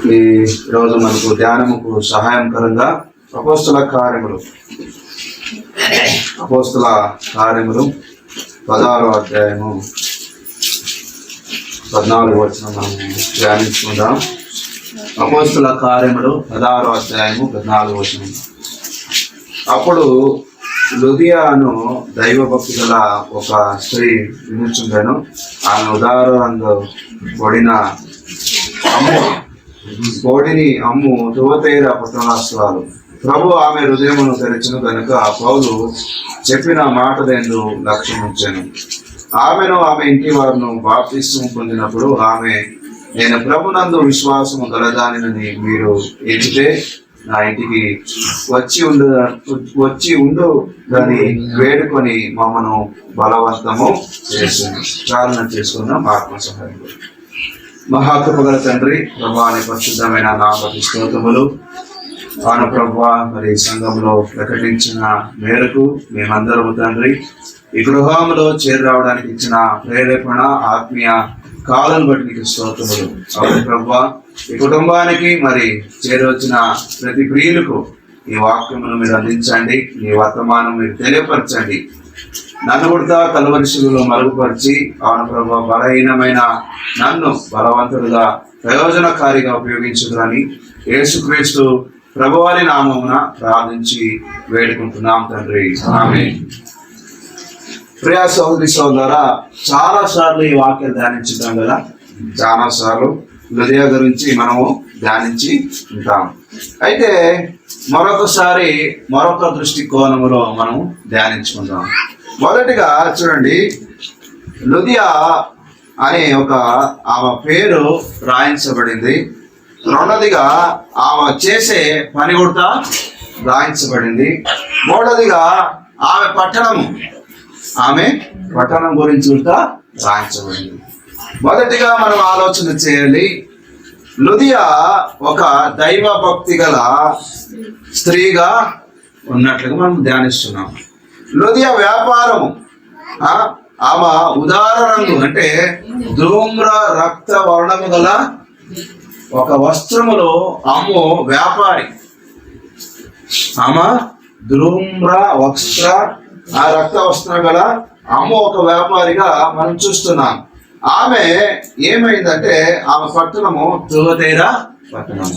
ఈరోజు మనకు ధ్యానముకు సహాయకరంగా అపోస్తల కార్యములు 16వ అధ్యాయము 14వ వచనం మనం ధ్యానించుకుందాం. అపోస్తల కార్యములు 16వ అధ్యాయము 14వ వచనం. అప్పుడు లుదియాను దైవభక్తి గల ఒక స్త్రీ నిలుచుండెను. ఆమె ఉదారంగా కోడిని అమ్ము తువతైర పట్టణాస్తురాలు. ప్రభు ఆమె హృదయమును తెరచును కనుక పౌలు చెప్పిన మాటలందు లక్ష్యం ఉంచెను. ఆమెను ఆమె ఇంటి వారును బాప్తిస్మం పొందినప్పుడు ఆమె, నేను ప్రభునందు విశ్వాసము గలదానిని మీరు ఎంచితే నా ఇంటికి వచ్చి ఉండు దాన్ని వేడుకొని మమ్మను బలవంతము చేసింది. చాలన చేసుకున్నాం. ఆత్మ సహాయం. మహాకృపగల తండ్రి, ప్రభాని పరిశుద్ధమైన నామకి స్తోత్రములు. ఆన ప్రభా, మరి సంఘంలో ప్రకటించిన మేరకు మేమందరము తండ్రి ఈ గృహంలో చేరి రావడానికి ఇచ్చిన ప్రేరేపణ, ఆత్మీయ కాలం బట్టి నీకు స్తోత్రములు. అవును ప్రభా, ఈ కుటుంబానికి మరి చేరొచ్చిన ప్రతి ప్రియులకు ఈ వాక్యమును మీరు అందించండి. ఈ వర్తమానం మీరు తెలియపరచండి. నన్ను కూడా కలువరిశిలో మరుగుపరిచి అవును ప్రభా, బలహీనమైన నన్ను బలవంతుడుగా ప్రయోజనకారిగా ఉపయోగించుదని యేసుక్రీస్తు ప్రభువారి నామమున ప్రార్థించి వేడుకుంటున్నాం తండ్రి. ఆమేన్. ప్రియ సోదరి సోదరా, చాలా సార్లు ఈ వాక్యం ధ్యానించుతాం కదా. చాలా సార్లు హృదయ గురించి మనము ధ్యానించి ఉంటాం. అయితే మరొకసారి మరొక దృష్టికోణములో మనం ధ్యానించుకుందాం. మొదటిగా చూడండి, లుదియా అనే ఆమె పేరు రాయించబడింది. రెండోదిగా ఆమె చేసే పని కూడా రాయించబడింది. మూడోదిగా ఆమె పట్టణం గురించి కూడా రాయించబడింది. మొదటిగా మనం ఆలోచన చేయాలి. లుదియా ఒక దైవ భక్తి గల స్త్రీగా ఉన్నట్లుగా మనం ధ్యానిస్తున్నాం. లుదియా వ్యాపారము, ఆమె ఉదార రంగు అంటే ధూమ్ర రక్త వర్ణము గల ఒక వస్త్రములో అమ్ము వ్యాపారి. ఆమె ధూమ్ర వస్త్ర ఆ రక్త వస్త్రం గల అమ్ము ఒక వ్యాపారిగా మనం చూస్తున్నాం. ఆమె ఏమైందంటే ఆమె పట్టణము తువతైర పట్టణం.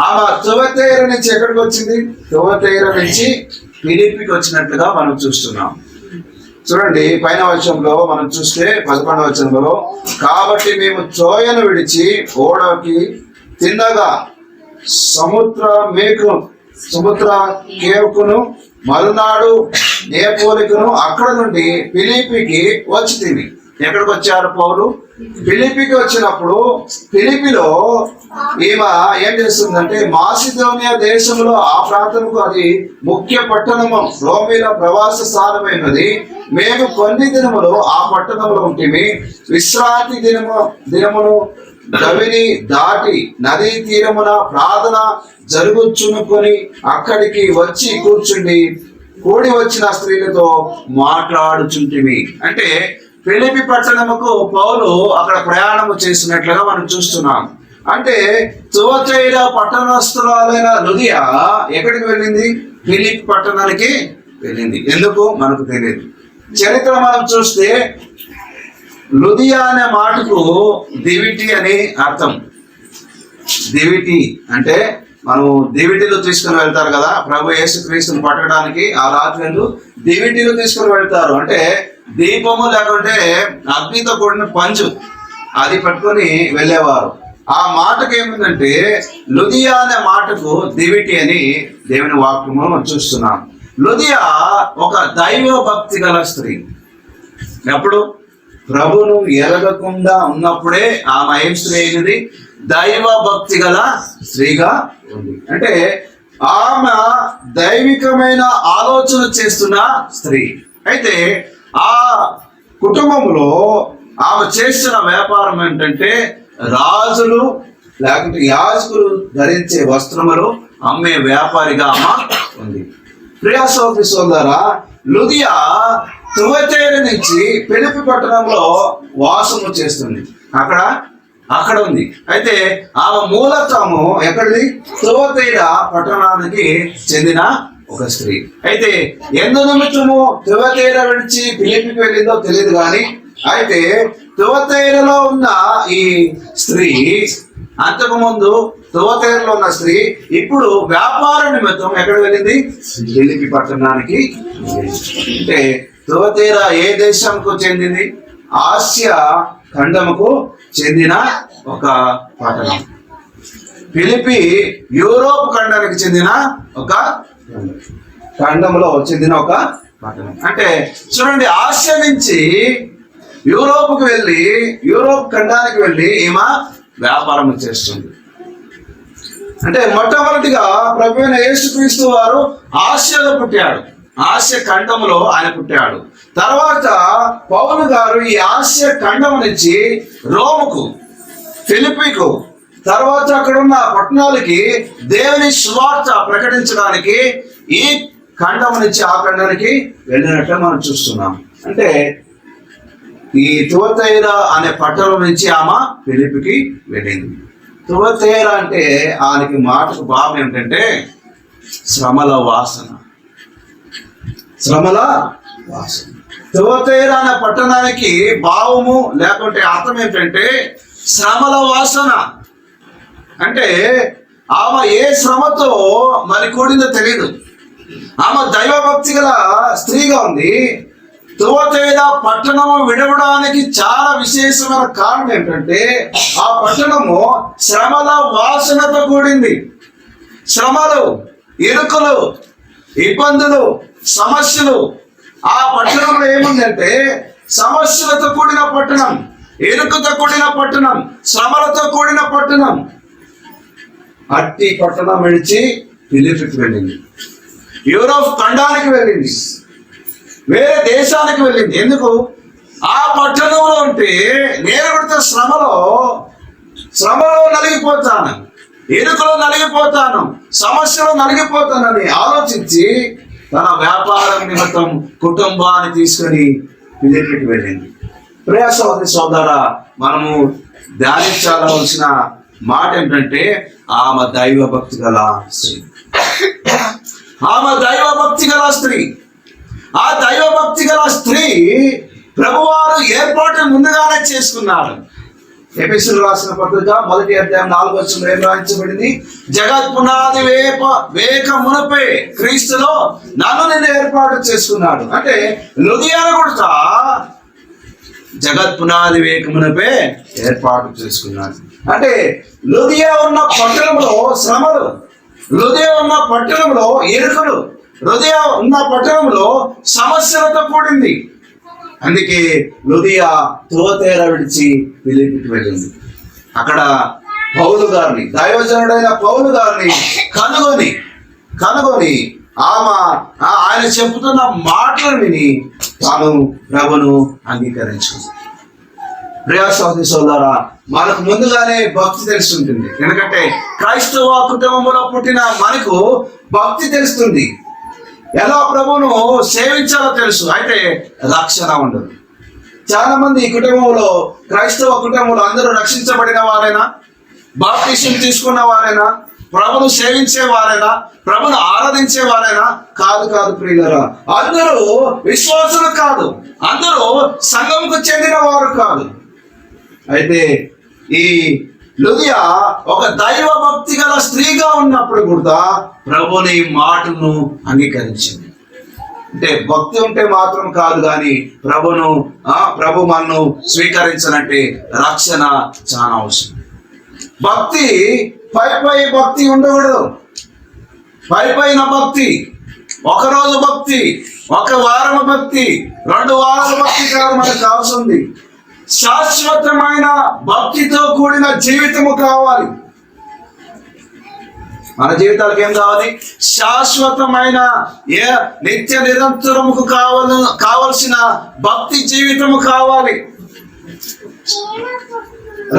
ఆమె తువతైర నుంచి ఎక్కడికి వచ్చింది? తువతైర నుంచి ఫిలిప్పీకి వచ్చినట్లుగా మనం చూస్తున్నాం. చూడండి, పైన వచనంలో మనం చూస్తే 11వ వచనంలో, కాబట్టి మేము ట్రోయను విడిచి ఓడకి తిన్నగా సముద్ర కేవుకును మరునాడు నేపోలికును అక్కడ నుండి ఫిలిప్పీకి వచ్చింది. ఎక్కడికి వచ్చారు పౌలు? ఫిలిప్పీకి వచ్చినప్పుడు ఫిలిప్పీలో ఈమె ఏం చేస్తుందంటే, మాసిదోనియా దేశంలో ఆ ప్రాంతంకు అది ముఖ్య పట్టణము, రోమీల ప్రవాస స్థానమైనది. మేము కొన్ని దినములు ఆ పట్టణంలో ఉంటిమి. విశ్రాంతి దినమును గవిని దాటి నదీ తీరమున ప్రార్థన జరుగుచునుకొని అక్కడికి వచ్చి కూడి వచ్చిన స్త్రీలతో మాట్లాడుచుంటిమి. అంటే ఫిలిప్పీ పట్టణముకు పౌలు అక్కడ ప్రయాణము చేసినట్లుగా మనం చూస్తున్నాం. అంటే తువతైర పట్టణస్థురాలైన లుదియా ఎక్కడికి వెళ్ళింది? ఫిలిప్పీ పట్టణానికి వెళ్ళింది. ఎందుకు మనకు తెలియదు. చరిత్ర మనం చూస్తే లుదియా అనే మాటకు దివిటి అని అర్థం. దివిటి అంటే మనం దివిటీలు తీసుకుని వెళ్తారు కదా, ప్రభు యేసుక్రీస్తుని పట్టడానికి ఆ రాత్రులు దివిటీలు తీసుకుని వెళ్తారు. అంటే దీపము లేకుంటే అగ్నితో కూడిన పంచు అది పట్టుకొని వెళ్ళేవారు. ఆ మాటకు ఏమిందంటే లుదియా అనే మాటకు దివిటి అని దేవుని వాక్యము చూస్తున్నాం. లుదియా ఒక దైవ భక్తి గల స్త్రీ. ఎప్పుడు? ప్రభును ఎరగకుండా ఉన్నప్పుడే ఆమె ఏం స్త్రీ అయినది? దైవ భక్తి గల స్త్రీగా ఉంది. అంటే ఆమె దైవికమైన ఆలోచన చేస్తున్న స్త్రీ. అయితే ఆ కుటుంబంలో ఆమె చేస్తున్న వ్యాపారం ఏంటంటే రాజులు లేకుంటే యాజకులు ధరించే వస్త్రములు అమ్మే వ్యాపారిగా ఆమె ఉంది. ప్రియ సోదరి సోదరా, లుదియా తువతైర నుంచి ఫిలిప్పీ పట్టణంలో వాసము చేస్తుంది. అక్కడ అక్కడ ఉంది. అయితే ఆమె మూలత్వము ఎక్కడిది? తువతైరా పట్టణానికి చెందిన ఒక స్త్రీ. అయితే ఎందు నిమిత్తము తువతైరా విడిచి ఫిలిప్పీకి వెళ్ళిందో తెలియదు కానీ, అయితే తువతైరలో ఉన్న ఈ స్త్రీ, అంతకు ముందు తువతైరలో ఉన్న స్త్రీ ఇప్పుడు వ్యాపార నిమిత్తం ఎక్కడ వెళ్ళింది? ఫిలిప్పీ పట్టణానికి. అంటే తువతైర ఏ దేశంకు చెందింది? ఆసియా ఖండముకు చెందిన ఒక పట్టణం. ఫిలిప్పీ యూరోప్ ఖండానికి చెందిన ఒక ఖండంలో చెందిన ఒక పట్టణం. అంటే చూడండి, ఆసియా నుంచి యూరోప్కి వెళ్ళి, యూరోప్ ఖండానికి వెళ్ళి ఈమె వ్యాపారం చేస్తుంది. అంటే మొట్టమొదటిగా ప్రభువైన యేసుక్రీస్తు వారు ఆసియాలో పుట్టాడు, ఆసియా ఖండంలో ఆయన పుట్టాడు. తర్వాత పౌలు గారు ఈ ఆసియా ఖండం నుంచి రోముకు, ఫిలిప్పీకు, తర్వాత అక్కడ ఉన్న పట్టణాలకి దేవుని సువార్త ప్రకటించడానికి ఈ ఖండం నుంచి ఆ ఖండానికి వెళ్ళినట్టు మనం చూస్తున్నాం. అంటే ఈ తువతైర అనే పట్టణం నుంచి ఆమె ఫిలిప్పీకి వెళ్ళింది. తువతైర అంటే ఆయనకి మాటకు భావం ఏమిటంటే శ్రమల వాసన, శ్రమల వాసన. తువతైర అనే పట్టణానికి భావము లేకుంటే అర్థం ఏంటంటే శ్రమల వాసన. అంటే ఆమె ఏ శ్రమతో మరి కూడిందో తెలియదు. ఆమె దైవభక్తి గల స్త్రీగా ఉంది. తువతైర పట్టణము విడవడానికి చాలా విశేషమైన కారణం ఏంటంటే ఆ పట్టణము శ్రమల వాసనతో కూడింది. శ్రమలు, ఇరుకులు, ఇబ్బందులు, సమస్యలు. ఆ పట్టణంలో ఏముందంటే సమస్యలతో కూడిన పట్టణం, ఇరుకుతో కూడిన పట్టణం, శ్రమలతో కూడిన పట్టణం. అట్టి పట్టణం విడిచి ఫిలిప్పీకి వెళ్ళింది, యూరోప్ ఖండానికి వెళ్ళింది, వేరే దేశానికి వెళ్ళింది. ఎందుకు? ఆ పట్టణంలో ఉంటే నేను కూడా శ్రమలో నలిగిపోతాను, ఇరుకులో నలిగిపోతాను, సమస్యలో నలిగిపోతానని ఆలోచించి తన వ్యాపారం నిమిత్తం కుటుంబాన్ని తీసుకొని ఫిలిప్పీకి వెళ్ళింది. ప్రియ సోదరి సోదరా, మనము ధ్యానించాల్సిన మాట ఏంటంటే ఆమె దైవభక్తి గల స్త్రీ. ఆమె దైవభక్తి గల స్త్రీ. ఆ దైవభక్తి గల స్త్రీ ప్రభువారు ఏర్పాటు ముందుగానే చేసుకున్నాడు. ఎఫెసీయులకు రాసిన పత్రిక 1వ అధ్యాయం 4వ వచనంలో ఏం రాయించబడింది? జగత్ పునాది వేక మునుపే క్రీస్తులో నన్ను నేను ఏర్పాటు చేసుకున్నాడు. అంటే లుదియాను కూడా జగత్ పునాది వేక మునుపే ఏర్పాటు చేసుకున్నాడు. అంటే లుదియా ఉన్న పట్టణంలో శ్రమలు, లుదియా ఉన్న పట్టణంలో ఇరుకులు, లుదియా ఉన్న పట్టణంలో సమస్యలతో కూడింది. అందుకే లుదియా తువతైర విడిచి ఫిలిప్పీకి వెళ్ళింది. అక్కడ పౌలు గారిని, దైవజనుడైన పౌలు గారిని కనుగొని ఆయన చెబుతున్న మాటలు విని తాను ప్రభును అంగీకరించుకుంది. ప్రియ సోదరి సోదరా, మనకు ముందుగానే భక్తి తెలుస్తుంటుంది. ఎందుకంటే క్రైస్తవ కుటుంబంలో పుట్టిన మనకు భక్తి తెలుస్తుంది, ఎలా ప్రభువును సేవించాలో తెలుసు. అయితే రక్షణ ఉండదు. చాలా మంది ఈ కుటుంబంలో, క్రైస్తవ కుటుంబంలో అందరూ రక్షించబడిన వారైనా, బాప్టిజం తీసుకున్న వారైనా, ప్రభును సేవించే వారైనా, ప్రభును ఆరాధించే వారైనా కాదు ప్రియులారా. అందరూ విశ్వాసులు కాదు, అందరూ సంఘంకు చెందిన వారు కాదు. అయితే ఈ లుదియా ఒక దైవ భక్తి గల స్త్రీగా ఉన్నప్పుడు కూడా ప్రభుని మాటను అంగీకరించింది. అంటే భక్తి ఉంటే మాత్రం కాదు కానీ ప్రభు మనను స్వీకరించనంటే రక్షణ చాలా అవసరం. భక్తి పై భక్తి ఉండకూడదు. పైన భక్తి, ఒకరోజు భక్తి, ఒక వారం భక్తి, 2 వారాల భక్తి కాదు మనకు కావాల్సింది. శాశ్వతమైన భక్తితో కూడిన జీవితము కావాలి. మన జీవితాలకు ఏం కావాలి? శాశ్వతమైన నిత్య నిరంతరముకు కావలసిన భక్తి జీవితము కావాలి.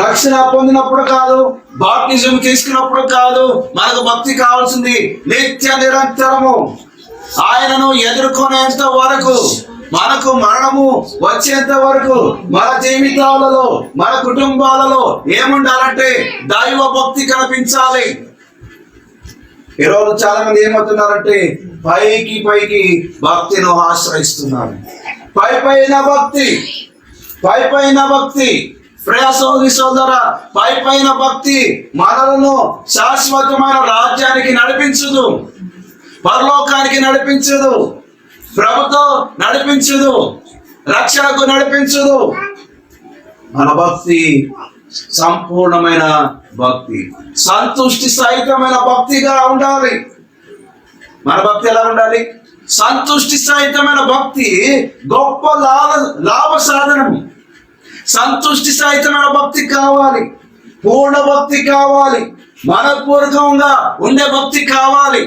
రక్షణ పొందినప్పుడు కాదు, బాప్టిజం తీసుకున్నప్పుడు కాదు మనకు భక్తి కావాల్సింది. నిత్య నిరంతరము ఆయనను ఎదుర్కొనేంత వరకు, మనకు మరణము వచ్చేంత వరకు మన జీవితాలలో మన కుటుంబాలలో ఏముండాలంటే దైవ భక్తి కనిపించాలి. ఈరోజు చాలా మంది ఏమవుతున్నారంటే పైకి భక్తిని ఆశ్రయిస్తున్నారు. పైపైన భక్తి ప్రియ సోదర, పైపైన భక్తి మనలను శాశ్వతమైన రాజ్యానికి నడిపించదు, పరలోకానికి నడిపించదు, ప్రభుతో నడిపించదు, రక్షణకు నడిపించదు. మన భక్తి సంపూర్ణమైన భక్తి, సంతుష్టి సహితమైన భక్తిగా ఉండాలి. మన భక్తి ఎలా ఉండాలి? సంతుష్టి సహితమైన భక్తి గొప్ప లాభ సాధనము. సంతుష్టి సహితమైన భక్తి కావాలి, పూర్ణ భక్తి కావాలి, మనపూర్వకంగా ఉండే భక్తి కావాలి.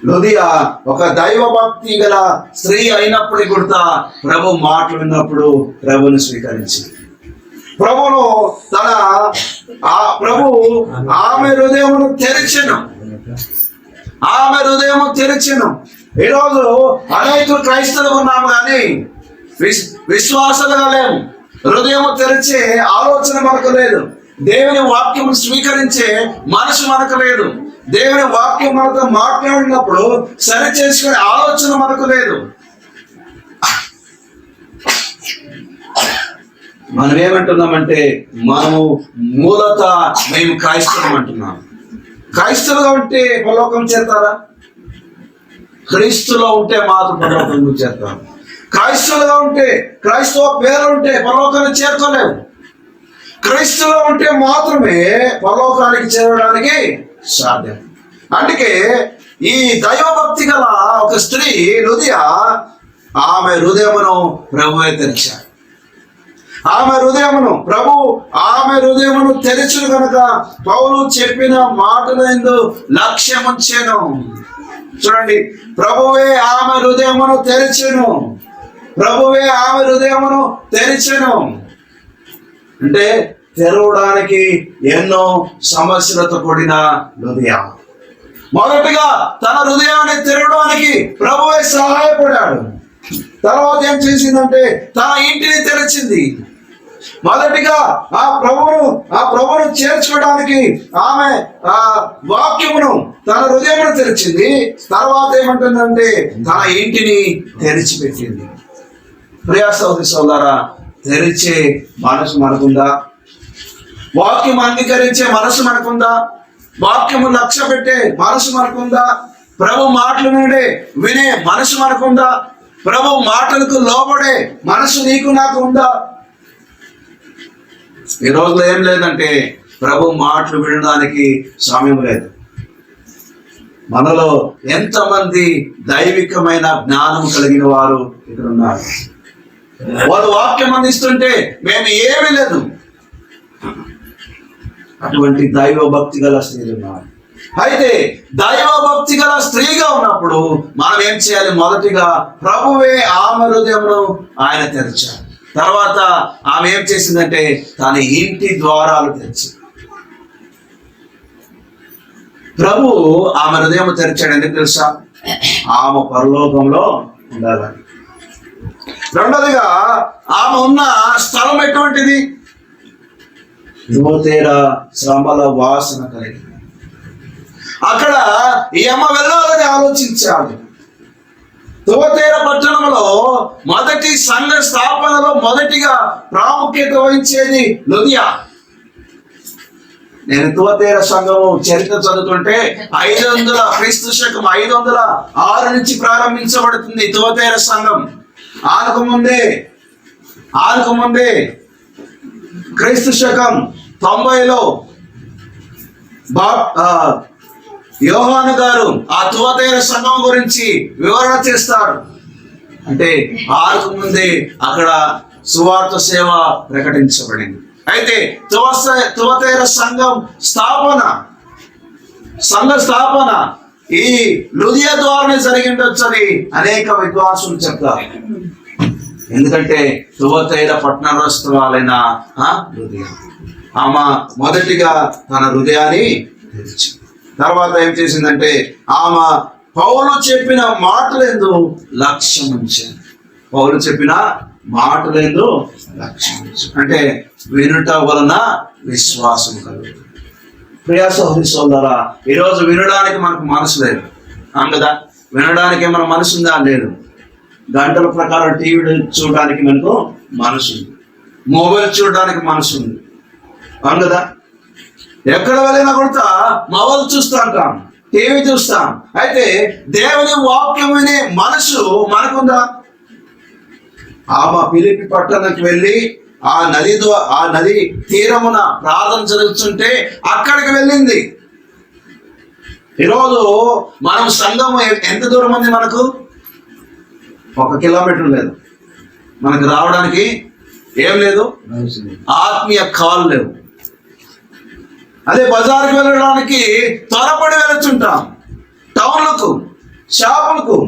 లుదియా ఒక దైవ భక్తి గల స్త్రీ అయినప్పటికీ కూడా ప్రభు మాటలు విన్నప్పుడు ప్రభుని స్వీకరించింది. ప్రభును ఆమె హృదయమును తెరిచెను. ఈరోజు అనేకులు క్రైస్తవులు ఉన్నాము కానీ విశ్వాసాలుగా లేము. హృదయం తెరిచే ఆలోచన మనకు లేదు. దేవుని వాక్యం స్వీకరించే మనసు మనకు లేదు. దేవుని వాక్యం మనతో మాట్లాడినప్పుడు సరి చేసుకునే ఆలోచన మనకు లేదు. మనం ఏమంటున్నామంటే మనము మూలత మేము క్రైస్తవం అంటున్నాం. క్రైస్తవులుగా ఉంటే పరలోకం చేస్తారా? క్రీస్తులో ఉంటే మాత్రం పరలోకం చేస్తాం. క్రైస్తవులుగా ఉంటే, క్రైస్తవ పేరు ఉంటే పరలోకాన్ని చేరుకోలేము. క్రీస్తులో ఉంటే మాత్రమే పరలోకానికి చేరడానికి సాధ్యం. అందుకే ఈ దైవభక్తి గల ఒక స్త్రీ లుదియా ఆమె హృదయమును ప్రభువే తెరిచారు. ఆమె హృదయమును తెరిచును కనుక పౌలు చెప్పిన మాటలందు లక్ష్యముంచెను. చూడండి, ప్రభువే ఆమె హృదయమును తెరిచెను. అంటే తెరవడానికి ఎన్నో సమస్యలతో కూడిన లుదియా మొదటిగా తన హృదయాన్ని తెరవడానికి ప్రభువే సహాయపడాడు. తర్వాత ఏం చేసిందంటే తన ఇంటిని తెరిచింది. మొదటిగా ఆ ప్రభువును చేర్చుకోవడానికి ఆమె ఆ వాక్యమును తన హృదయమును తెరిచింది. తర్వాత ఏమంటుందంటే తన ఇంటిని తెరిచిపెట్టింది. ప్రియా సోదరి సోదరా, తెరిచే మనసు మనకుందా? వాక్యం అంగీకరించే మనసు మనకుందా? వాక్యము లక్ష్య పెట్టే మనసు మనకుందా? ప్రభు మాటలు వినే మనసు మనకుందా? ప్రభు మాటలకు లోబడే మనసు నీకు నాకు ఉందా? ఈ రోజులో ఏం లేదంటే ప్రభు మాటలు వినడానికి సమయం లేదు. మనలో ఎంతమంది దైవికమైన జ్ఞానం కలిగిన వారు ఇక్కడ ఉన్నారు. వాళ్ళు వాక్యం అందిస్తుంటే మేము ఏమీ లేదు. అటువంటి దైవ భక్తి గల స్త్రీలు ఉన్నారు. అయితే దైవ భక్తి గల స్త్రీగా ఉన్నప్పుడు మనం ఏం చేయాలి? మొదటిగా ప్రభువే ఆమె హృదయమును ఆయన తెరిచారు. తర్వాత ఆమె ఏం చేసిందంటే తన ఇంటి ద్వారాలు తెరిచి ప్రభు ఆమె హృదయం తెరిచాడు. ఎందుకు తెలుసా? ఆమె పరలోకంలో ఉండాలని. రెండోదిగా ఆమె ఉన్న స్థలం ఎటువంటిది? యువతేర శ్రమల వాసన కలిగింది. అక్కడ ఈ అమ్మ వెళ్ళాలని ఆలోచించాడు. తువతేర పట్టణంలో మొదటి సంఘ స్థాపనలో మొదటిగా ప్రాముఖ్యత వహించేది లుదియా. నేను తువతేర సంఘము చరిత్ర చదువుతుంటే 500 క్రీస్తు శకం 506 నుంచి ప్రారంభించబడుతుంది తువతేర సంఘం. ఆనకముందే క్రీస్తు శకం 90లో యోహాను గారు ఆ తువతేర సంఘం గురించి వివరణ చేస్తారు. అంటే ఆరుకు ముందే అక్కడ సువార్త సేవ ప్రకటించబడింది. అయితే తువతేర సంఘ స్థాపన ఈ లుదియా ద్వారానే జరిగిండొచ్చని అనేక విద్వాంసులు చెప్తారు. ఎందుకంటే తువతైర పట్టణస్తురాలైన లుదియా ఆమె మొదటిగా తన హృదయాన్ని తెరిచింది. తర్వాత ఏం చేసిందంటే ఆమె పౌలు చెప్పిన మాటలేందు లక్ష్యం ఉంచాను. పౌలు చెప్పిన మాటలేందు లక్ష్యం ఉంచాను అంటే వినుట వలన విశ్వాసం కలుగుతుంది. ప్రియా సహోదరి సోదరా, ఈరోజు వినడానికి మనకు మనసు లేదు కదా. వినడానికి ఏమైనా మనసు ఉందా? లేదు. గంటల ప్రకారం టీవీ చూడడానికి మనకు మనసు ఉంది, మొబైల్ చూడడానికి మనసు ఉంది కదా. ఎక్కడ వెళ్ళినా కూడా మొబైల్ చూస్తూ ఉంటాం, టీవీ చూస్తాం. అయితే దేవుని వాక్యం వినే మనసు మనకుందా? ఆమె ఫిలిప్పి పట్టణానికి వెళ్ళి ఆ నది తీరమున ప్రార్థన జరుగుతుంటే అక్కడికి వెళ్ళింది. ఈరోజు మనం సంఘం ఎంత దూరం ఉంది? మనకు 1 కిలోమీటర్ లేదు. మనకు రావడానికి ఏం లేదు, ఆత్మీయ కాలు లేవు. అదే బజార్కి వెళ్ళడానికి త్వరపడి వెళ్తుంటాం, టౌన్లకు, షాపులకు,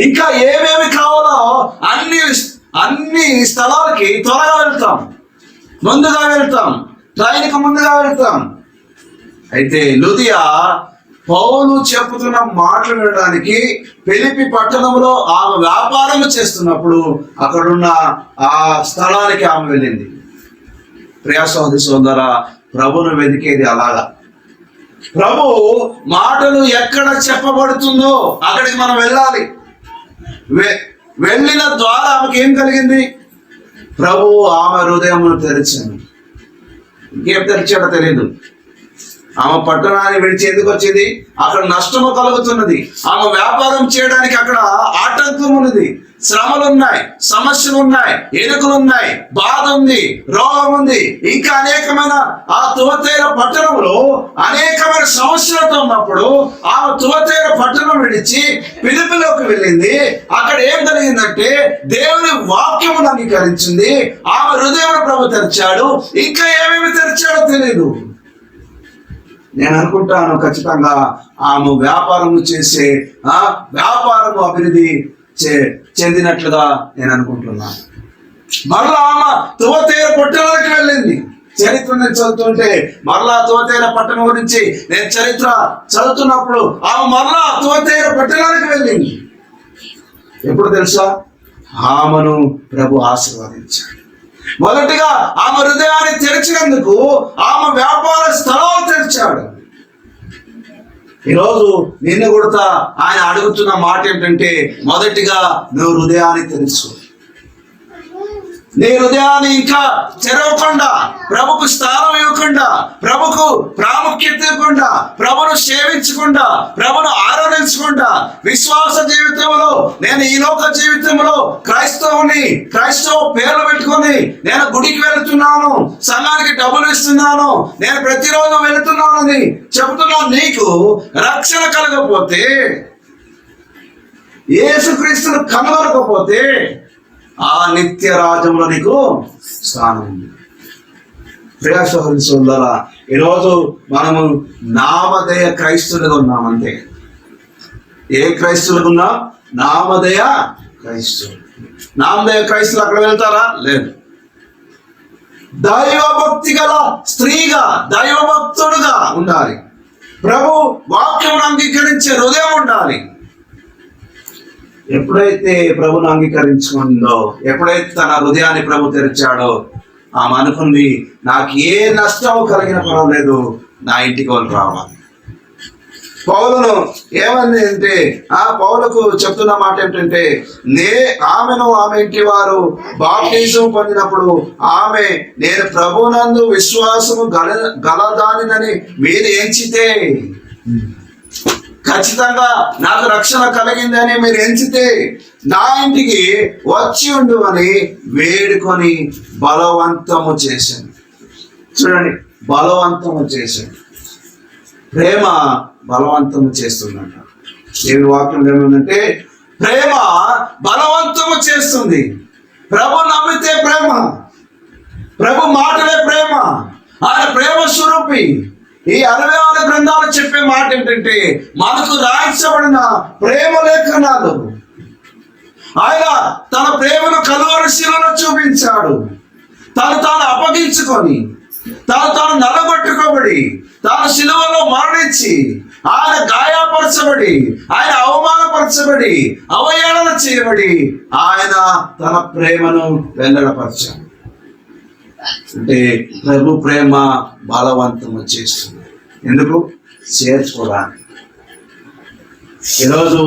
ఇంకా ఏమేమి కావాలో అన్ని స్థలాలకి త్వరగా వెళ్తాం, ముందుగా వెళ్తాం, ట్రైన్కి ముందుగా వెళ్తాం. అయితే లుదియా పౌలు చెప్పుతున్న మాటలు వినడానికి ఫిలిప్పి పట్టణంలో ఆమె వ్యాపారం చేస్తున్నప్పుడు అక్కడున్న ఆ స్థలానికి ఆమె వెళ్ళింది. ప్రియా సహోదరి సోదరా, ప్రభును వెతికేది అలాగా. ప్రభు మాటలు ఎక్కడ చెప్పబడుతుందో అక్కడికి మనం వెళ్ళాలి. వెళ్ళిన ద్వారా ఆమెకి ఏం కలిగింది? ప్రభు ఆమె హృదయమును తెరిచాను. ఇంకేం తెరిచాడో తెలియదు. ఆమె పట్టణాన్ని విడిచి ఎందుకు వచ్చింది? అక్కడ నష్టము కలుగుతున్నది. ఆమె వ్యాపారం చేయడానికి అక్కడ ఆటంకం ఉన్నది, శ్రమలు ఉన్నాయి, సమస్యలు ఉన్నాయి, ఎరుకలు ఉన్నాయి, బాధ ఉంది, రోగం ఉంది, ఇంకా అనేకమైన ఆ తువతైర పట్టణంలో అనేకమైన సమస్యలతో ఉన్నప్పుడు ఆమె తువతైర పట్టణం విడిచి ఫిలిప్పీలోకి వెళ్ళింది. అక్కడ ఏం జరిగిందంటే దేవుని వాక్యమును అంగీకరించింది. ఆమె హృదయం ప్రభు తెరిచాడు. ఇంకా ఏమేమి తెరిచాడో తెలియదు. నేను అనుకుంటాను ఖచ్చితంగా ఆమె వ్యాపారము చేసే వ్యాపారము అభివృద్ధి చెందినట్లుగా నేను అనుకుంటున్నాను. మరలా ఆమె తువతైర పట్టణానికి వెళ్ళింది. చరిత్ర నేను చదువుతుంటే మరలా తువతైర పట్టణం గురించి నేను చరిత్ర చదువుతున్నప్పుడు ఆమె మరలా తువతైర పట్టణానికి వెళ్ళింది. ఎప్పుడు తెలుసా? ఆమెను ప్రభు ఆశీర్వదించాడు. మొదటిగా ఆమె హృదయాన్ని తెరిచినందుకు ఆమె వ్యాపార స్థలాలు తెరిచాడు. ఈరోజు నిన్ను కూడా ఆయన అడుగుతున్న మాట ఏంటంటే, మొదటిగా నువ్వు హృదయాన్ని తెరుచు. నీ హృదయాన్ని ఇంకా తెరవకుండా, ప్రభుకు స్థానం ఇవ్వకుండా, ప్రభుకు ప్రాముఖ్యత ఇవ్వకుండా, ప్రభును సేవించకుండా, ప్రభును ఆరాధించకుండా, విశ్వాస జీవితంలో నేను ఈ లోక జీవితంలో క్రైస్తవ పేర్లు పెట్టుకొని నేను గుడికి వెళుతున్నాను, సంఘానికి డబ్బులు ఇస్తున్నాను, నేను ప్రతిరోజు వెళుతున్నానని చెబుతున్నాను. నీకు రక్షణ కలగకపోతే, యేసుక్రీస్తును కనుగొనకపోతే ఆ నిత్య రాజ్యంలో నీకు స్థానం ఉంది. ప్రియా సహోదరి సోదరా, ఈరోజు మనము నామధేయ క్రైస్తవులుగా ఉన్నామంతే. ఏ క్రైస్తవులుగా ఉన్నా? నామధేయ క్రైస్తవులు. నామధేయ క్రైస్తవులు అక్కడ వెళ్తారా? లేదు. దైవభక్తి గల స్త్రీగా, దైవభక్తుడుగా ఉండాలి. ప్రభు వాక్యమును అంగీకరించే హృదయం ఉండాలి. ఎప్పుడైతే ప్రభుని అంగీకరించుకుందో, ఎప్పుడైతే తన హృదయాన్ని ప్రభు తెరిచాడో, ఆమె అనుకుంది, నాకు ఏ నష్టం కలిగిన పర్వాలేదు, నా ఇంటికి వాళ్ళు రావాలి. పౌలును ఏమంది అంటే, పౌలుకు చెప్తున్న మాట ఏంటంటే, ఆమె ఇంటి వారు బాప్టిజం పొందినప్పుడు ఆమె, నేను ప్రభునందు విశ్వాసము గలదానినని మీరు ఎంచితే, ఖచ్చితంగా నాకు రక్షణ కలిగిందని మీరు ఎంచితే నా ఇంటికి వచ్చి ఉండు అని వేడుకొని బలవంతము చేశాను. చూడండి, బలవంతము చేశాను. ప్రేమ బలవంతము చేస్తుందంట. దేవుని వాక్యం ఏముందంటే, ప్రేమ బలవంతము చేస్తుంది. ప్రభు నమ్మితే ప్రేమ, ప్రభు మాటలే ప్రేమ, ఆయన ప్రేమ స్వరూపి. ఈ 66 గ్రంథాలు చెప్పే మాట ఏంటంటే, మనకు రాయించబడిన ప్రేమ లేఖనాలు. ఆయన తన ప్రేమను కలువరి శిలువలో చూపించాడు. తాను అప్పగించుకొని, తాను నలగొట్టుకోబడి, తాను శిలువలో మరణించి ఆయన గాయపరచబడి, ఆయన అవమానపరచబడి, అవహేళన చేయబడి ఆయన తన ప్రేమను వెల్లడపరచాడు. అంటే ప్రభు ప్రేమ బలవంతము చేస్తుంది. ఎందుకు? చేర్చుకోవడానికి. ఈరోజు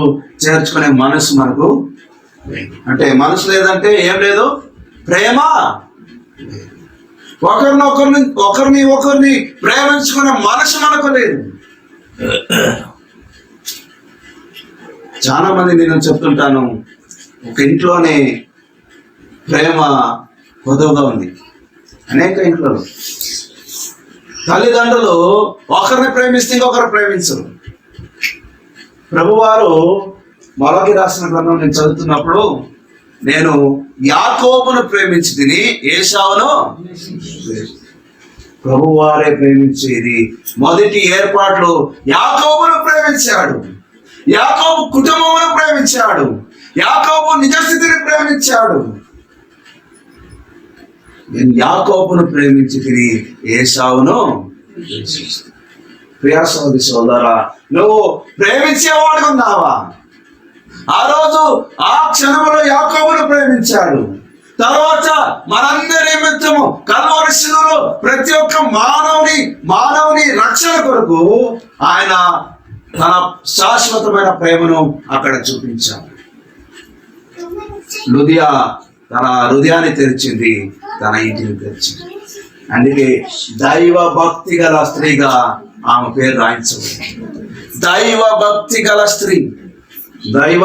చేర్చుకునే మనసు మనకు అంటే మనసు లేదంటే ఏం లేదు, ప్రేమ. ఒకరిని ప్రేమించుకునే మనసు మనకు లేదు. చాలా మంది నేను చెప్తుంటాను, ఒక ఇంట్లోనే ప్రేమ కొద్దుగా ఉంది. అనేక ఇంట్లో తల్లిదండ్రులు ఒకరిని ప్రేమిస్తే ఇంకొకరు ప్రేమించరు. ప్రభువారు మలాకి రాసిన గ్రంథం నేను చదువుతున్నప్పుడు, నేను యాకోబును ప్రేమించి తిని ఏశావును. ప్రభువారే ప్రేమించేది. మొదటి ఏర్పాట్లు యాకోబును ప్రేమించాడు, యాకోబు కుటుంబమును ప్రేమించాడు, యాకోబు నిజస్థితిని ప్రేమించాడు. నేను యాకోబును ప్రేమించి తిని ఏశావును. ప్రియ సోదరి సోదరా, నువ్వు ప్రేమించేవాడు ఉన్నావా? ఆ రోజు ఆ క్షణంలో యాకోబును ప్రేమించాడు. తర్వాత మనందరి నిమిత్తము కల్వరి శిలువలో ప్రతి ఒక్క మానవుని రక్షణ కొరకు ఆయన తన శాశ్వతమైన ప్రేమను అక్కడ చూపించాడు. లుదియా తన హృదయాన్ని తెరిచింది, తన ఇంటిని తెరిచింది. అందుకే దైవ భక్తి గల స్త్రీగా ఆమె పేరు రాయించబడింది. దైవ భక్తి గల స్త్రీ, దైవ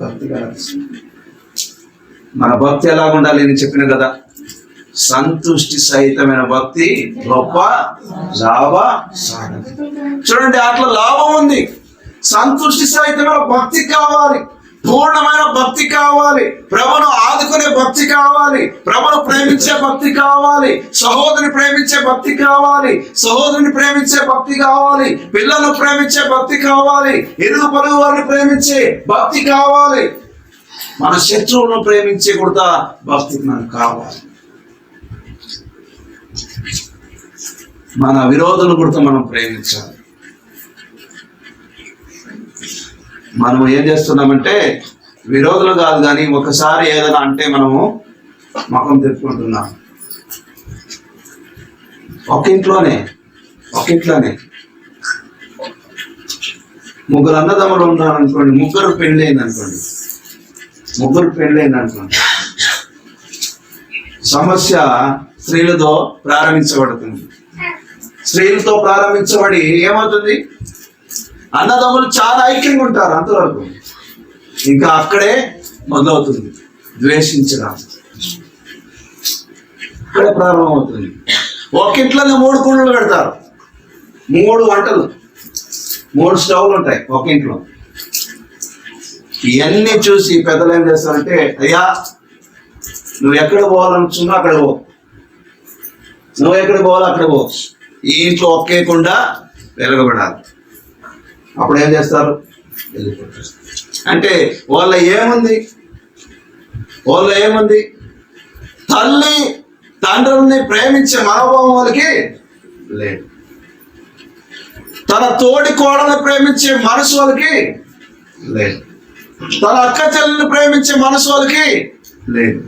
భక్తి గల స్త్రీ. మన భక్తి ఎలా ఉండాలి అని చెప్పిన కదా, సంతుష్టి సహితమైన భక్తి గొప్ప లాభ సాధన. చూడండి, అట్లా లాభం ఉంది. సంతుష్టి సహితమైన భక్తి కావాలి, పూర్ణమైన భక్తి కావాలి, ప్రభును ఆదుకునే భక్తి కావాలి, ప్రభును ప్రేమించే భక్తి కావాలి, సహోదరుని ప్రేమించే భక్తి కావాలి, సహోదరుని ప్రేమించే భక్తి కావాలి, పిల్లలను ప్రేమించే భక్తి కావాలి, ఇరుగు పొరుగు వారిని ప్రేమించే భక్తి కావాలి, మన శత్రువులను ప్రేమించే కూడా భక్తి మనకు కావాలి. మన విరోధులను కూడా మనం ప్రేమించాలి. మనం ఏం చేస్తున్నామంటే విరోధులు కాదు, కానీ ఒకసారి ఏదైనా అంటే మనము ముఖం తెచ్చుకుంటున్నాం. ఒకింట్లోనే ముగ్గురు అన్నదమ్ములు ఉన్నారనుకోండి, ముగ్గురు పెళ్ళైంది అనుకోండి, సమస్య స్త్రీలతో ప్రారంభించబడుతుంది. స్త్రీలతో ప్రారంభించబడి ఏమవుతుంది? అన్నదమ్ములు చాలా ఐక్యంగా ఉంటారు అంతవరకు. ఇంకా అక్కడే మొదలవుతుంది ద్వేషించడం, ఇక్కడే ప్రారంభమవుతుంది. ఒకింట్లోనే 3 కుండలు పెడతారు, 3 వంటలు, 3 స్టవ్లు ఉంటాయి ఒక ఇంట్లో. ఇవన్నీ చూసి పెద్దలు ఏం చేస్తారంటే, అయ్యా నువ్వు ఎక్కడ పోవాలనుకున్నా అక్కడ పో, నువ్వు ఎక్కడ పోవాలో అక్కడ పో, ఈ ఇంట్లో ఒకే కుండ వెలగబడాలి. అప్పుడు ఏం చేస్తారు? వెళ్ళిపోతారు. అంటే వాళ్ళ ఏముంది? తల్లి తండ్రుల్ని ప్రేమించే మనోభావం వాళ్ళకి లేదు. తన తోడి కోడల్ని ప్రేమించే మనసు వాళ్ళకి లేదు. తన అక్క చెల్లెల్ని ప్రేమించే మనసు వాళ్ళకి లేదు.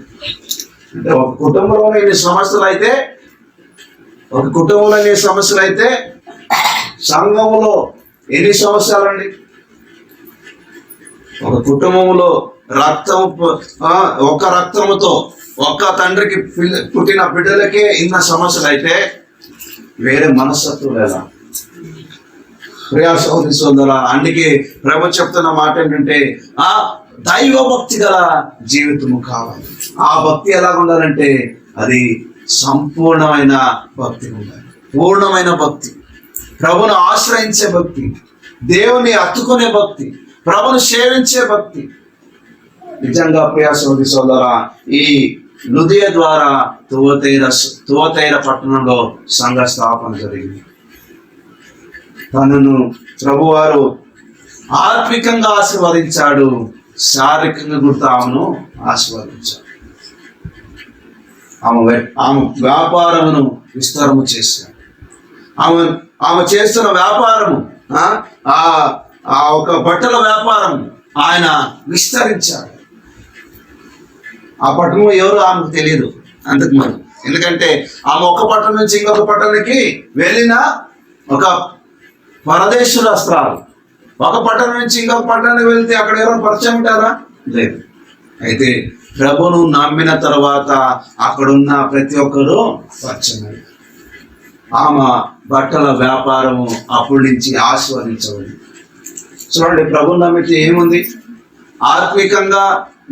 అంటే ఒక కుటుంబంలో ఎన్ని సమస్యలు అయితే సంఘంలో ఎన్ని సమస్యలండి? ఒక కుటుంబంలో ఒక రక్తముతో ఒక్క తండ్రికి పుట్టిన బిడ్డలకే ఇన్న సమస్యలు అయితే వేరే మనస్తత్వం ఎలా? ప్రియా సోదరి సోదర, అందుకే ప్రభు చెప్తున్న మాట ఏంటంటే, ఆ దైవ భక్తి గల జీవితము కావాలి. ఆ భక్తి ఎలా ఉండాలంటే అది సంపూర్ణమైన భక్తి ఉండాలి, పూర్ణమైన భక్తి, ప్రభును ఆశ్రయించే భక్తి, దేవుని హత్తుకునే భక్తి, ప్రభును సేవించే భక్తి. నిజంగా ప్రియా సోదరి సోదర, ఈ లుదియ ద్వారా తువతైర పట్టణంలో సంఘ స్థాపన జరిగింది. తనను ప్రభువారు ఆత్మికంగా ఆశీర్వదించాడు, శారీరకంగా కూడా ఆమెను ఆశీర్వదించాడు. ఆమె వ్యాపారమును విస్తారము చేశాడు. ఆమె చేస్తున్న వ్యాపారము ఆ ఒక బట్టల వ్యాపారం ఆయన విస్తరించాడు. ఆ పట్టణం ఎవరు ఆమెకు తెలియదు అంతకు మనం, ఎందుకంటే ఆమె ఒక పట్టణం నుంచి ఇంకొక పట్టణానికి వెళ్ళిన ఒక పరదేశురాస్త్రాలు. ఒక పట్టణం నుంచి ఇంకొక పట్టణానికి వెళ్తే అక్కడ ఎవరైనా పరిచయం ఉంటారా? లేదు. అయితే ప్రభును నమ్మిన తర్వాత అక్కడున్న ప్రతి ఒక్కరూ పరిచయం. ఆమె బట్టల వ్యాపారము అప్పటి నుంచి ఆస్వాదించబడింది. చూడండి, ప్రభుని నమ్మితే ఏముంది? ఆత్మికంగా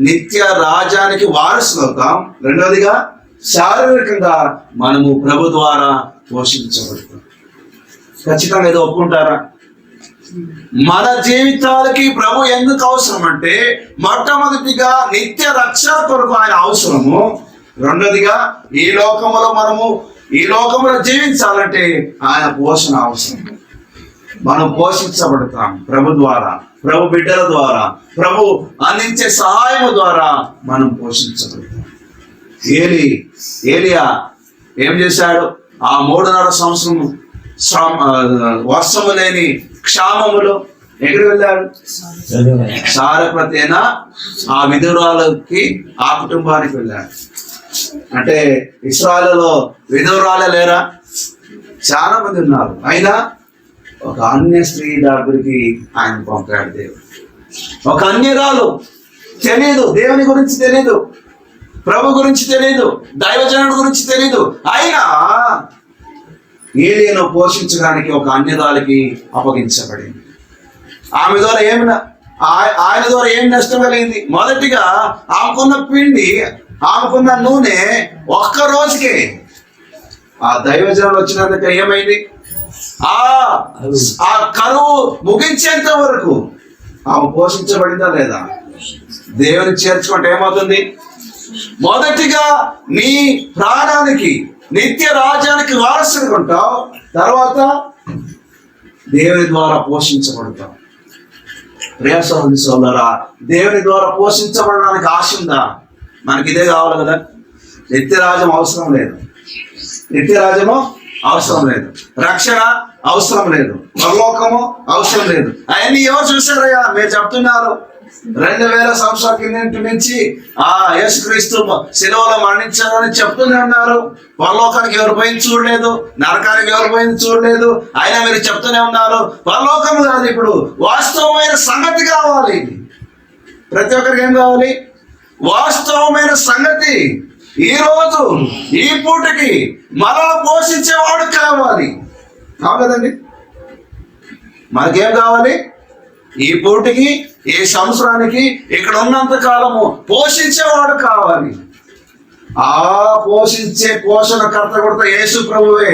నిత్య రాజ్యానికి వారసులు అవుతాం. రెండవదిగా శారీరకంగా మనము ప్రభు ద్వారా పోషించబడతాం. ఖచ్చితంగా ఏదో ఒప్పుకుంటారా? మన జీవితాలకి ప్రభు ఎందుకు అవసరం అంటే, మొట్టమొదటిగా నిత్య రక్షణ కొరకు ఆయన అవసరము. రెండోదిగా ఈ లోకములో జీవించాలంటే ఆయన పోషణ అవసరం. మనం పోషించబడతాం ప్రభు ద్వారా, ప్రభు బిడ్డల ద్వారా, ప్రభు అందించే సహాయం ద్వారా మనం పోషించబడతాం. ఏలియా ఏం చేశాడు? ఆ 3.5 సంవత్సరం వర్షము లేని క్షామములో ఎక్కడికి వెళ్ళాడు? సారపతి అయిన ఆ విధురాలకి, ఆ కుటుంబానికి వెళ్ళాడు. అంటే ఇశ్రాయేలులో విధురాలే లేరా? చాలా మంది ఉన్నారు. అయినా ఒక అన్య స్త్రీ దగ్గరికి ఆయన పంపాడు దేవుడు. ఒక అన్యరాలు, తెలీదు, దేవుని గురించి తెలీదు, ప్రభు గురించి తెలీదు, దైవజనుడి గురించి తెలీదు. అయినా ఏలియాను పోషించడానికి ఒక అన్యరాలకి అప్పగించబడింది. ఆమె ద్వారా ఆయన ద్వారా ఏం నష్టం కలిగింది? మొదటిగా ఆమెకున్న పిండి, ఆమెకున్న నూనె ఒక్క రోజుకే ఆ దైవజనుడు వచ్చినందుకు ఏమైంది? ఆ కరువు ముగించేంత వరకు ఆమె పోషించబడిందా లేదా? దేవుని చేర్చుకుంటే ఏమవుతుంది? మొదటిగా నీ ప్రాణానికి, నిత్య రాజ్యానికి వారసుడిగా ఉంటావు. తర్వాత దేవుని ద్వారా పోషించబడతావు. ప్రియ సోదరులారా, దేవుని ద్వారా పోషించబడడానికి ఆశ ఉందా? మనకి ఇదే కావాలి కదా. నిత్యరాజ్యం అవసరం లేదు, నిత్యరాజ్యము అవసరం లేదు, రక్షణ అవసరం లేదు, పరలోకము అవసరం లేదు. అవన్నీ ఎవరు చూశారయ్యా? మీరు చెప్తున్నారు 2000 సంవత్సరాల కింద నుంచి యేసుక్రీస్తు శిలువలో మరణించారని చెప్తూనే ఉన్నారు. పరలోకానికి ఎవరు పోయింది చూడలేదు, నరకానికి ఎవరు పోయింది చూడలేదు. అయినా మీరు చెప్తూనే ఉన్నారు. పరలోకము కాదు, ఇప్పుడు వాస్తవమైన సంగతి కావాలి. ప్రతి ఒక్కరికి ఏం కావాలి? వాస్తవమైన సంగతి. ఈ రోజు ఈ పూటకి మనల్ని పోషించేవాడు కావాలి. కదండి, మనకేం కావాలి? ఈ పూటకి, ఈ సంవత్సరానికి, ఇక్కడ ఉన్నంత కాలము పోషించేవాడు కావాలి. ఆ పోషణకర్త కూడా యేసు ప్రభువే.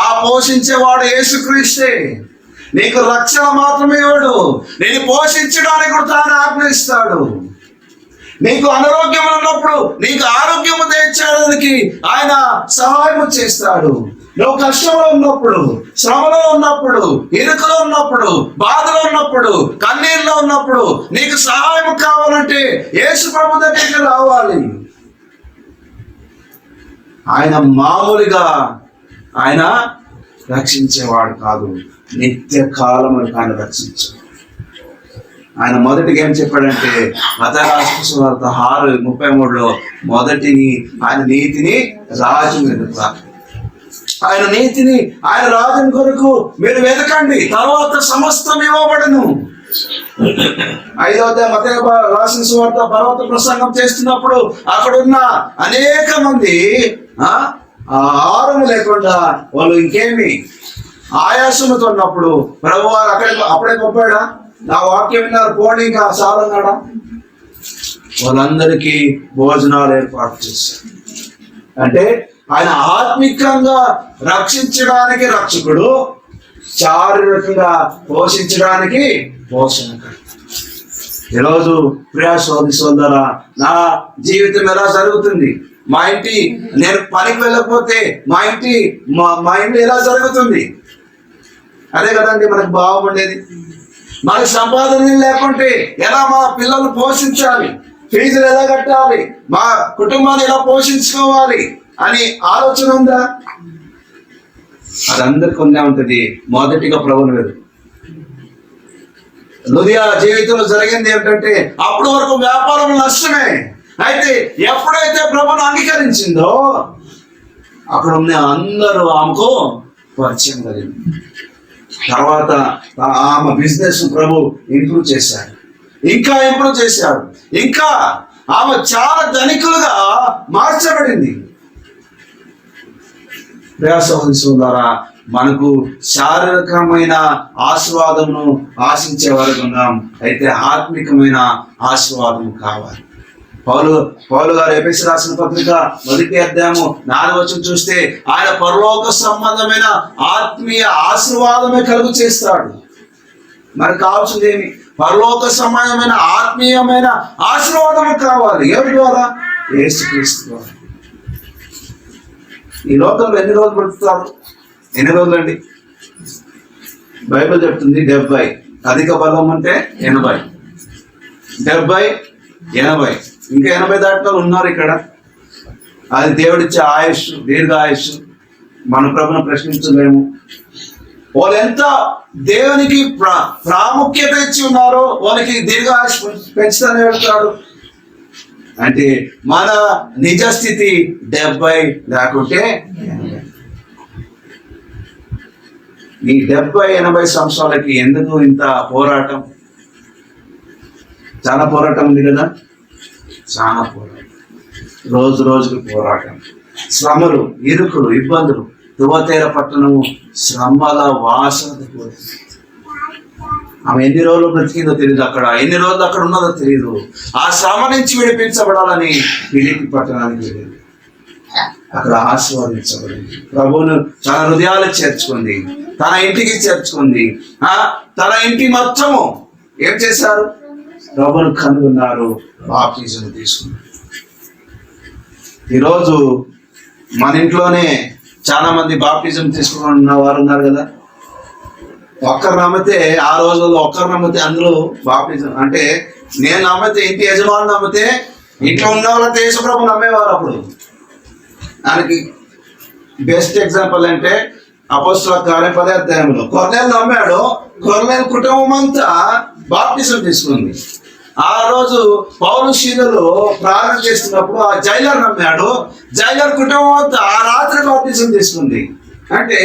ఆ పోషించేవాడు యేసుక్రీస్తే. నీకు రక్షణ మాత్రమే ఇవ్వడు, నేను పోషించడానికి కూడా తాను ఆజ్ఞయిస్తాడు. నీకు అనారోగ్యం ఉన్నప్పుడు నీకు ఆరోగ్యము తెచ్చడానికి ఆయన సహాయం చేస్తాడు. నువ్వు కష్టంలో ఉన్నప్పుడు, శ్రమలో ఉన్నప్పుడు, ఇరుకులో ఉన్నప్పుడు, బాధలో ఉన్నప్పుడు, కన్నీరులో ఉన్నప్పుడు నీకు సహాయం కావాలంటే యేసు ప్రభు దగ్గరికి రావాలి. ఆయన మామూలుగా ఆయన రక్షించేవాడు కాదు, నిత్య కాలం ఆయన రక్షించాడు. ఆయన మొదటిగా ఏం చెప్పాడంటే మత్తయి రాసిన సువార్త 6:33 మొదటిని ఆయన నీతిని, రాజు వెతుక. ఆయన నీతిని, ఆయన రాజుని కొరకు మీరు వెతకండి, తర్వాత సమస్తం ఇవ్వబడును. 5వ అధ్యాయం మత్తయి రాసిన సువార్త పర్వత ప్రసంగం చేస్తున్నప్పుడు అక్కడున్న అనేక మంది ఆహారం లేకుండా వాళ్ళు ఇంకేమి ఆయాసంతో ఉన్నప్పుడు ప్రభువారు అప్పుడే పంపాడా? నా వాక్యం విన్నారు, పోనీ ఇంకా చాలన్నాడా? వాళ్ళందరికీ భోజనాలు ఏర్పాటు చేశారు. అంటే ఆయన ఆత్మికంగా రక్షించడానికి రక్షకుడు, శారీరకంగా పోషించడానికి పోషణకర్త. ఈరోజు ప్రియ సోదరా, నా జీవితం ఎలా జరుగుతుంది? మా ఇంటి, నేను పనికి వెళ్ళకపోతే మా ఇంటి ఎలా జరుగుతుంది? అదే కదండి మనకు బాగుండేది. మనకి సంపాదన లేకుంటే ఎలా మా పిల్లల్ని పోషించాలి, ఫీజులు ఎలా కట్టాలి, మా కుటుంబాన్ని ఎలా పోషించుకోవాలి అని ఆలోచన ఉందా? అది అందరికి ఉండే ఉంటుంది. మొదటిగా ప్రభుని వెతుకు. లుదియా జీవితంలో జరిగింది ఏమిటంటే అప్పటి వరకు వ్యాపారం నష్టమే. అయితే ఎప్పుడైతే ప్రభుని అంగీకరించిందో అక్కడ ఉన్న అందరూ ఆమెకు పరిచయం కలిగింది. తర్వాత ఆమె బిజినెస్ ప్రభు ఇంప్రూవ్ చేశాడు, ఇంకా ఇంప్రూవ్ చేశాడు, ఇంకా ఆమె చాలా ధనికులుగా మార్చబడింది. ప్రయాసం ద్వారా మనకు శారీరకమైన ఆశీర్వాదమును ఆశించే వరకు ఉన్నాం. అయితే ఆత్మికమైన ఆశీర్వాదం కావాలి. పౌలు గారు ఎఫెసీయులకు రాసిన పత్రిక 1వ అధ్యాయము 4వ వచనం చూస్తే ఆయన పరలోక సంబంధమైన ఆత్మీయ ఆశీర్వాదమే కలుగు చేస్తాడు. మరి కావాల్సింది ఏమి? పరలోక సంబంధమైన ఆత్మీయమైన ఆశీర్వాదము కావాలి. ఎవరి ద్వారా? యేసుక్రీస్తు ద్వారా. ఈ లోకంలో ఎన్ని రోజులు బ్రతుకుతారు? ఎన్ని రోజులు అండి? బైబిల్ చెప్తుంది 70. అధిక బలం అంటే 80. 70, 80, ఇంకా 80 దాటిలో ఉన్నారు ఇక్కడ. అది దేవుడిచ్చే ఆయుష్, దీర్ఘ ఆయుష్. మన ప్రభును ప్రశ్నించలేము. వాళ్ళు ఎంత దేవునికి ప్రాముఖ్యత ఇచ్చి ఉన్నారో వాళ్ళకి దీర్ఘ ఆయుష్ పెంచుతానే వెళ్తాడు. అంటే మన నిజ స్థితి 70 లేకుంటే 80. ఈ 70-80 సంవత్సరాలకి ఎందుకు ఇంత పోరాటం? చాలా పోరాటం ఉంది కదా, చాలా పోరాటం, రోజు రోజుకి పోరాటం, శ్రమలు, ఇరుకులు, ఇబ్బందులు. తువతేర పట్టణము శ్రమల వాసన. ఆమె ఎన్ని రోజులు బ్రతికిందో తెలియదు, అక్కడ ఎన్ని రోజులు అక్కడ ఉన్నదో తెలియదు. ఆ శ్రమ నుంచి విడిపించబడాలని ఫిలిప్పీ పట్టణానికి వెళ్ళింది. అక్కడ ఆశీర్వదించబడింది. ప్రభువును తన హృదయాలకు చేర్చుకుంది, తన ఇంటికి చేర్చుకుంది. తన ఇంటి మొత్తము ఏం చేశారు? ప్రభువును కనుగొన్నారు, బాప్టిజం తీసుకున్నారు. ఈరోజు మన ఇంట్లోనే చాలా మంది బాప్టిజం తీసుకున్న వారు ఉన్నారు కదా. ఒక్కరు నమ్మితే, ఆ రోజుల్లో ఒక్కరు నమ్మితే అందరూ బాప్టిజం. అంటే నేను నమ్మితే, ఇంటి యజమాని నమ్మితే, ఇంట్లో ఉన్న వాళ్ళంతా యేసుప్రభు నమ్మేవారు. అప్పుడు దానికి బెస్ట్ ఎగ్జాంపుల్ అంటే అపోస్తలుల కార్యం 10వ అధ్యాయంలో కొర్నేలు నమ్మాడు. కొర్నేలు కుటుంబం అంతా బాప్టిజం తీసుకుంది. ఆ రోజు పౌలు శీలలు ప్రార్థన చేస్తున్నప్పుడు ఆ జైలర్ నమ్మాడు. జైలర్ కుటుంబం అంతా ఆ రాత్రి బాప్టిజం తీసుకుంది. అంటే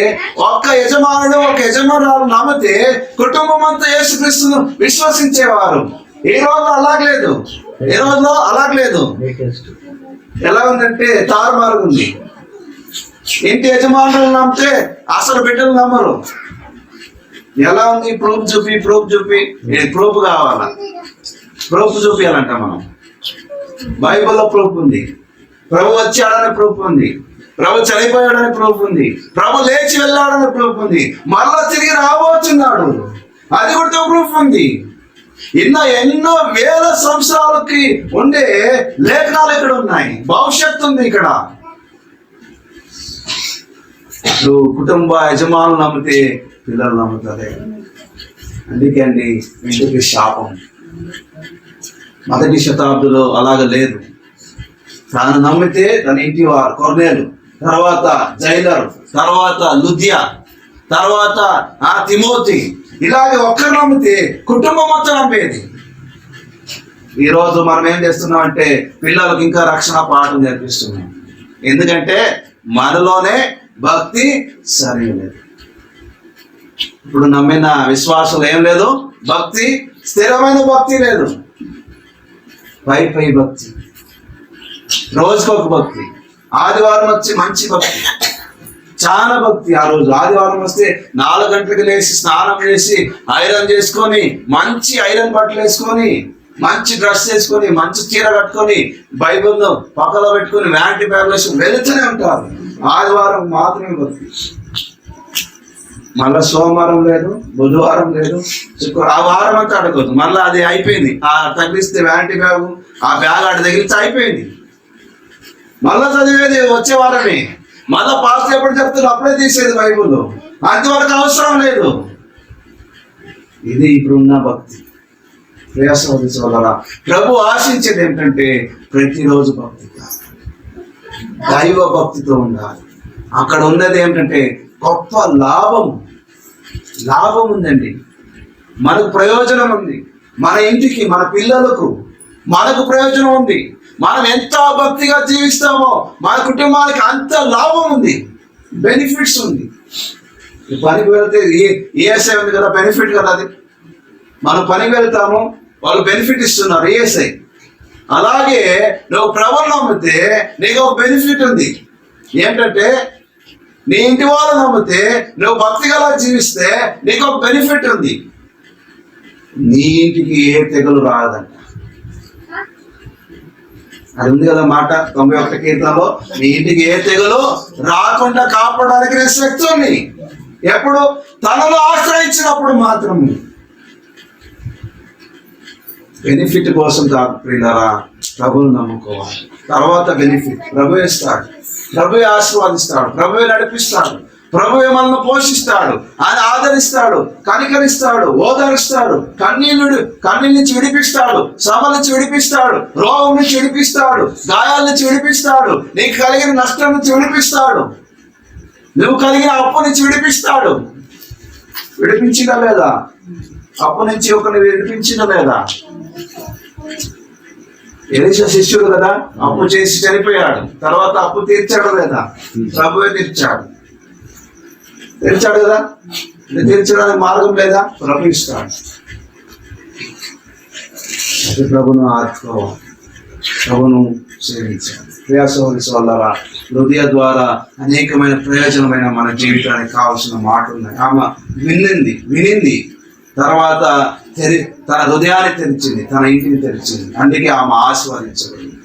ఒక్క యజమానుడు, ఒక యజమానురాలు నమ్మితే కుటుంబం అంతా యేసుక్రీస్తును విశ్వసించేవారు. ఈ రోజు అలాగలేదు. ఈ రోజులో అలాగలేదు. ఎలా ఉందంటే తారుమారుగా ఉంది. ఇంటి యజమానులు నమ్మితే అసలు బిడ్డలు నమ్మరు. ఎలా ఉంది? ప్రూఫ్ చూపి, ప్రూఫ్ చూపి. ప్రూఫ్ కావాలా? ప్రూఫ్ చూపించాలంట మనం. బైబిల్లో ప్రూఫ్ ఉంది, ప్రభు వచ్చాడని ప్రూఫ్ ఉంది, ప్రభు చనిపోయాడని ప్రూఫ్ ఉంది, ప్రభు లేచి వెళ్ళాడని ప్రూఫ్ ఉంది, మళ్ళా తిరిగి రాబోతున్నాడు, అది కూడా ప్రూఫ్ ఉంది. ఎన్నో వేల సంవత్సరాలకి ఉండే లేఖనాలు ఇక్కడ ఉన్నాయి. భవిష్యత్తు ఉంది ఇక్కడ. నువ్వు కుటుంబ యజమానులు నమ్మితే పిల్లలు నమ్ముతారే. అందుకే అండి ఇంటికి శాపం. మొదటి శతాబ్దంలో అలాగ లేదు. తాను నమ్మితే తన ఇంటి వారు కొర్నేలు, తర్వాత జైలర్, తర్వాత లుదియా, తర్వాత తిమోతి, ఇలాగే ఒక్కరు నమ్మితే కుటుంబం మొత్తం నమ్మేది. ఈరోజు మనం ఏం చేస్తున్నాం అంటే పిల్లలకు ఇంకా రక్షణ పాఠం నేర్పిస్తున్నాం. ఎందుకంటే మనలోనే భక్తి సరైనది. ఇప్పుడు నమ్మిన విశ్వాసం ఏం లేదు, భక్తి, స్థిరమైన భక్తి లేదు. పై భక్తి, రోజుకొక భక్తి. ఆదివారం వచ్చి మంచి భక్తి, చాలా భక్తి. ఆ రోజు ఆదివారం వస్తే 4 గంటలకు లేచి స్నానం చేసి ఐరన్ చేసుకొని, మంచి ఐరన్ బట్టలు వేసుకొని, మంచి డ్రెస్ వేసుకొని, మంచి చీర కట్టుకొని, బైబిల్ను పక్కలో పెట్టుకొని, వ్యాంటీ బ్యాగ్ వేసి వెళుతూనే ఉంటారు. ఆదివారం మాత్రమే భక్తి. మళ్ళా సోమవారం లేదు, బుధవారం లేదు, శుక్రవారం, ఆ వారం అంతా అడగదు. మళ్ళీ అది అయిపోయింది. ఆ తగిలిస్తే వ్యాంటీ బ్యాగు, ఆ బ్యాగ్ ఆడ తగిలిస్తే అయిపోయింది. మళ్ళా చదివేది వచ్చే వారమే. మళ్ళా పాస్టర్ ఎప్పుడు చెప్తారు అప్పుడే తీసేది బైబుల్. అంతవరకు అవసరం లేదు. ఇది ఇప్పుడున్న భక్తి. ప్రభు ఆశించేది ఏంటంటే ప్రతిరోజు భక్తి, దైవ భక్తితో ఉండాలి. అక్కడ ఉన్నది ఏమిటంటే గొప్ప లాభం ఉందండి. మనకు ప్రయోజనం ఉంది, మన ఇంటికి, మన పిల్లలకు మనకు ప్రయోజనం ఉంది. మనం ఎంత భక్తిగా జీవిస్తామో మన కుటుంబానికి అంత లాభం ఉంది, బెనిఫిట్స్ ఉంది. పనికి వెళ్తే ఈఎస్ఐ ఉంది కదా, బెనిఫిట్ కదా అది. మనం పనికి వెళ్తాము, వాళ్ళు బెనిఫిట్ ఇస్తున్నారు, ఈఎస్ఐ. అలాగే నువ్వు ప్రభువును నమ్మితే నీకు ఒక బెనిఫిట్ ఉంది. ఏంటంటే నీ ఇంటి వాళ్ళు నమ్మితే, నువ్వు భక్తిగా జీవిస్తే నీకు ఒక బెనిఫిట్ ఉంది. నీ ఇంటికి ఏ తెగులు రాదంట. అది ఉంది కదా మాట 91 కీర్తనలో, నీ ఇంటికి ఏ తెగులు రాకుండా కాపాడడానికి నేను శక్తి ఉంది. ఎప్పుడు? తనను ఆశ్రయించినప్పుడు మాత్రమే. బెనిఫిట్ కోసం కాదు ప్రియులారా, ప్రభువును నమ్ముకోవాలి. తర్వాత బెనిఫిట్ ప్రభు ఇస్తాడు, ప్రభువే ఆశీర్వాదిస్తాడు, ప్రభువే నడిపిస్తాడు, ప్రభువే మనల్ని పోషిస్తాడు, ఆయన ఆదరిస్తాడు, కనికరిస్తాడు, ఓదారుస్తాడు, కన్నీళ్ళ నుంచి విడిపిస్తాడు, శ్రమ నుంచి విడిపిస్తాడు, రోగం నుంచి విడిపిస్తాడు, గాయాల నుంచి విడిపిస్తాడు, నీకు కలిగిన నష్టం నుంచి విడిపిస్తాడు, నువ్వు కలిగిన అప్పు నుంచి విడిపిస్తాడు. విడిపించిన లేదా? అప్పు నుంచి ఒకరిని విడిపించిన లేదా? ఎలీషా శిష్యుడు కదా, అప్పు చేసి చనిపోయాడు, తర్వాత అప్పు తీర్చాడు లేదా? ప్రభువే తీర్చాడు కదా. తీర్చడానికి మార్గం లేదా? ప్రభు ఇస్తాడు. అది ప్రభును ఆత్మీయ ప్రభును సేవించాలి. ప్రియాసోదరి సోదరులారా, హృదయ ద్వారా అనేకమైన ప్రయోజనమైన మన జీవితానికి కావాల్సిన మాటలు ఉన్నాయి. ఆమె వినింది, తర్వాత తన హృదయాన్ని తెరిచింది, తన ఇంటిని తెరిచింది. అందుకే ఆమె ఆశీర్వదించబడింది.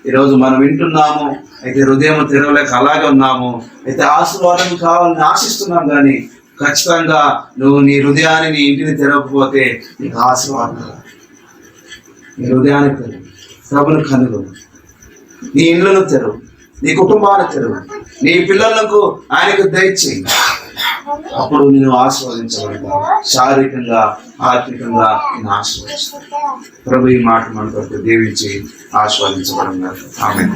ఈరోజు మనం వింటున్నాము, అయితే హృదయం తెరవలేక అలాగే ఉన్నాము. అయితే ఆశీర్వాదం కావాలని ఆశిస్తున్నాం, కానీ ఖచ్చితంగా నువ్వు నీ హృదయాన్ని, నీ ఇంటిని తెరవకపోతే నీకు ఆశీర్వాదం. నీ హృదయాన్ని తెరవు, ప్రభుని కనుగొను, నీ ఇళ్ళను తెరవు, నీ కుటుంబాన్ని తెరవు, నీ పిల్లలకు ఆయనకు దయచేయి. అప్పుడు నేను ఆశీర్వదించబడతాను, శారీరకంగా, ఆర్థికంగా నేను ఆశీర్వదిస్తాను. ప్రభు ఈ మాట మనకు దీవించి ఆశీర్వదించబడినారు. ఆమేన్.